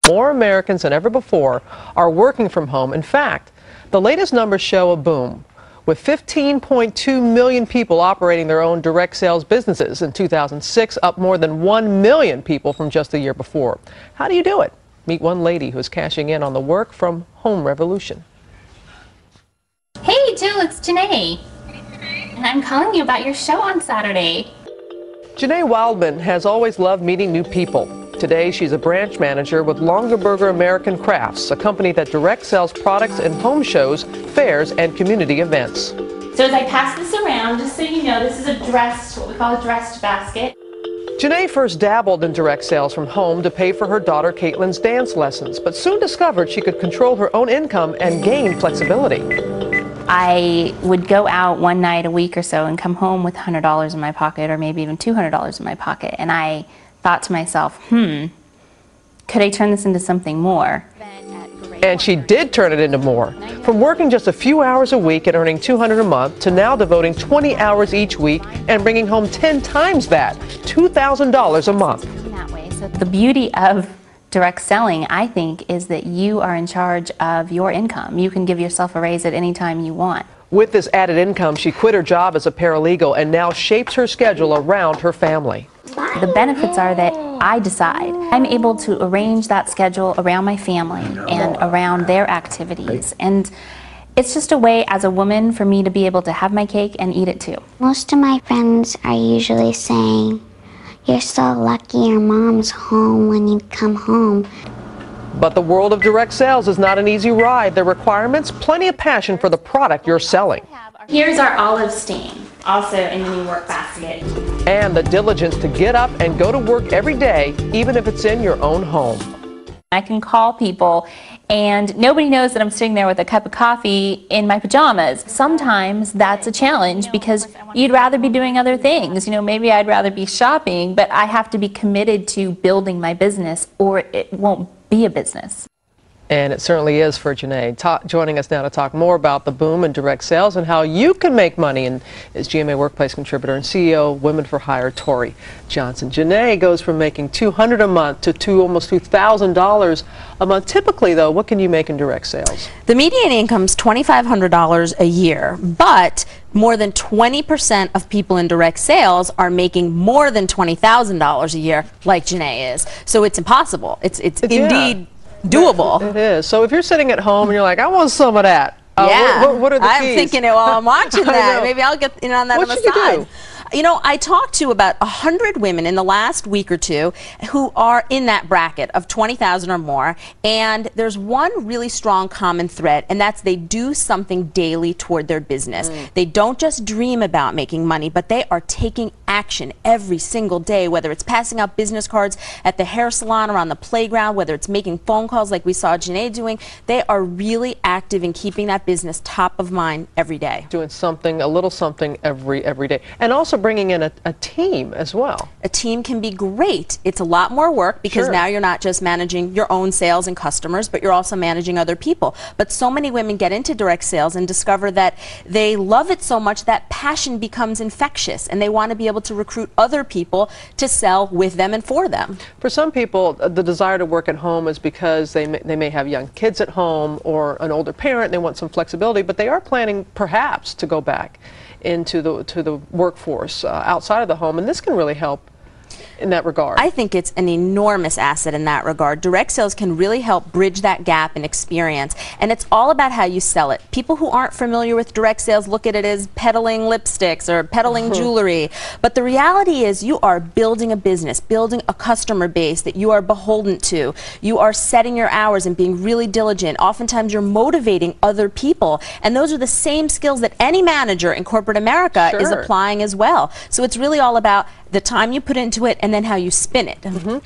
more Americans than ever before are working from home. In fact, the latest numbers show a boom, with 15.2 million people operating their own direct sales businesses in 2006, up more than 1 million people from just the year before. How do you do it? Meet one lady who's cashing in on the work from home revolution. Hey Jill, it's Janae, and I'm calling you about your show on Saturday. Janae Wildman has always loved meeting new people. Today, she's a branch manager with Longaberger American Crafts, a company that direct sells products in home shows, fairs, and community events. So as I pass this around, just so you know, this is what we call a dressed basket. Janae first dabbled in direct sales from home to pay for her daughter Caitlin's dance lessons, but soon discovered she could control her own income and gain flexibility. I would go out one night a week or so and come home with $100 in my pocket, or maybe even $200 in my pocket, and I thought to myself, could I turn this into something more? And she did turn it into more. From working just a few hours a week and earning $200 a month to now devoting 20 hours each week and bringing home 10 times that, $2,000 a month. So the beauty of direct selling, I think, is that you are in charge of your income. You can give yourself a raise at any time you want. With this added income, she quit her job as a paralegal and now shapes her schedule around her family. The benefits are that I decide. I'm able to arrange that schedule around my family and around their activities. And it's just a way as a woman for me to be able to have my cake and eat it too. Most of my friends are usually saying, "You're so lucky your mom's home when you come home." But the world of direct sales is not an easy ride. There are requirements, plenty of passion for the product you're selling. Here's our olive stain, also in the new work basket. And the diligence to get up and go to work every day, even if it's in your own home. I can call people and nobody knows that I'm sitting there with a cup of coffee in my pajamas. Sometimes that's a challenge because you'd rather be doing other things. You know, maybe I'd rather be shopping, but I have to be committed to building my business or it won't be a business. And it certainly is for Janae. Joining us now to talk more about the boom in direct sales and how you can make money is GMA Workplace contributor and CEO of Women for Hire, Tori Johnson. Janae goes from making $200 a month to almost $2,000 a month. Typically, though, what can you make in direct sales? The median income is $2,500 a year, but more than 20% of people in direct sales are making more than $20,000 a year, like Janae is. So it's impossible. It's indeed doable. It is. So if you're sitting at home and you're like, I want some of that. What are the keys? I'm thinking it while I'm watching that. Maybe I'll get in on that on the side. You know, I talked to about 100 women in the last week or two who are in that bracket of 20,000 or more, and there's one really strong common thread, and that's they do something daily toward their business. They don't just dream about making money, but they are taking action every single day, whether it's passing out business cards at the hair salon or on the playground, whether it's making phone calls like we saw Janae doing. They are really active in keeping that business top of mind every day. Doing something, a little something every day. And also bringing in a team as well. A team can be great. It's a lot more work because now you're not just managing your own sales and customers, but you're also managing other people. But so many women get into direct sales and discover that they love it so much that passion becomes infectious, and they want to be able to recruit other people to sell with them and for them. For some people, the desire to work at home is because they may have young kids at home or an older parent. They want some flexibility, but they are planning perhaps to go back into the workforce outside of the home, and this can really help in that regard. I think it's an enormous asset in that regard. Direct sales can really help bridge that gap in experience, and it's all about how you sell it. People who aren't familiar with direct sales look at it as peddling lipsticks or peddling jewelry, but the reality is you are building a business, building a customer base that you are beholden to. You are setting your hours and being really diligent. Oftentimes you're motivating other people, and those are the same skills that any manager in corporate America is applying as well. So it's really all about the time you put into it and then how you spin it.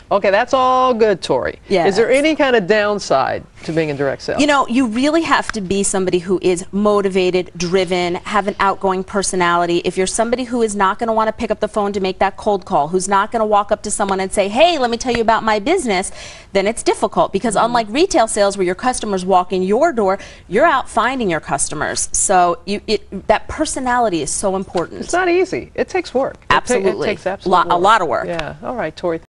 Okay, that's all good, Tori. Yes. Is there any kind of downside to being in direct sales? You know, you really have to be somebody who is motivated, driven, have an outgoing personality. If you're somebody who is not going to want to pick up the phone to make that cold call, who's not going to walk up to someone and say, hey, let me tell you about my business, then it's difficult because unlike retail sales where your customers walk in your door, you're out finding your customers. So that personality is so important. It's not easy. It takes work. Absolutely. It takes absolute work. A lot of work. Yeah. All right, Tori.